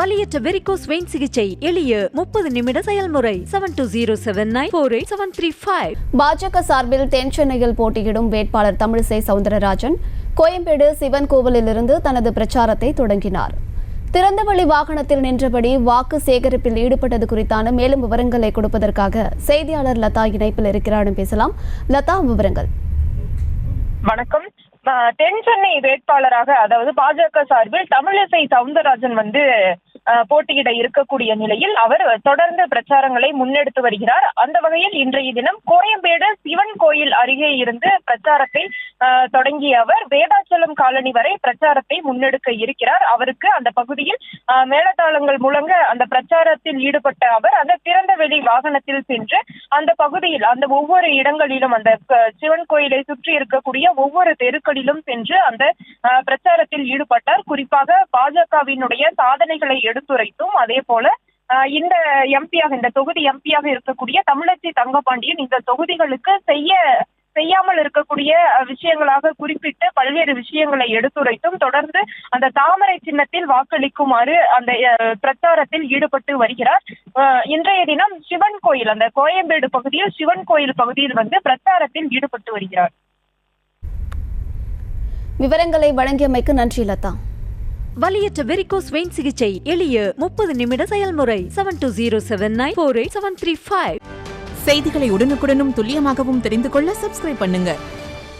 வலியற்ற varicose vein சிகிச்சை எளிய 30 நிமிட செயல்முறை 7279487335. பாஜக சார்பில் தென்சென்னையில் போட்டியிடும் வேட்பாளர் தமிழிசை சவுந்தரராஜன் கோயம்பேடு சிவன் கோவிலிலிருந்து தனது பிரச்சாரத்தை தொடங்கினார். திறந்தவெளி வாகனத்தில் நின்றபடி வாக்கு சேகரிப்பில் ஈடுபட்டது குறித்தான மேலும் விவரங்களை கொடுப்பதற்காக செய்தியாளர் லதா இணைப்பில் இருக்கிறார். பேசலாம் லதா, விவரங்கள். வணக்கம். தென்சென்னை வேட்பாளராக, அதாவது பாஜக சார்பில் தமிழிசை சவுந்தரராஜன் போட்டியிட இருக்கக்கூடிய நிலையில் அவர் தொடர்ந்து பிரச்சாரங்களை முன்னெடுத்து வருகிறார். அந்த வகையில் இன்றைய தினம் கோயம்பேடு சிவன் கோயில் அருகே இருந்து பிரச்சாரத்தை தொடங்கிய அவர் வேதாச்சலம் காலனி வரை பிரச்சாரத்தை முன்னெடுக்க இருக்கிறார். அவருக்கு அந்த பகுதியில் மேளதாளங்கள் முழங்க அந்த பிரச்சாரத்தில் ஈடுபட்ட அவர் அந்த திறந்த வெளி வாகனத்தில் சென்று அந்த பகுதியில் அந்த ஒவ்வொரு இடங்களிலும் அந்த சிவன் கோயிலை சுற்றி இருக்கக்கூடிய ஒவ்வொரு தெருக்களிலும் சென்று அந்த பிரச்சாரத்தில் ஈடுபட்டார். குறிப்பாக பாஜகவினுடைய சாதனைகளை எடுத்துரைத்தும், அதே போல இந்த தொகுதி எம்பியாக இருக்கக்கூடிய தமிழச்சி தங்கபாண்டியன் இந்த தொகுதிகளுக்கு செய்யாமல் இருக்கக்கூடிய விஷயங்களாக குறிப்பிட்டு பல்வேறு விஷயங்களை எடுத்துரைத்தும் தொடர்ந்து அந்த தாமரை சின்னத்தில் வாக்களிக்குமாறு அந்த பிரச்சாரத்தில் ஈடுபட்டு வருகிறார். இன்றைய தினம் சிவன் கோயில், அந்த கோயம்பேடு பகுதியில் சிவன் கோயில் பகுதியில் பிரச்சாரத்தில் ஈடுபட்டு வருகிறார். விவரங்களை வழங்கியமைக்கு நன்றி லதா. வலியற்ற வெரிகோஸ் வெயின் சிகிச்சை எளிய 30 நிமிட செயல்முறை 7279487335. செய்திகளை உடனுக்குடனும் துல்லியமாகவும் தெரிந்து கொள்ள சப்ஸ்கிரைப் பண்ணுங்க.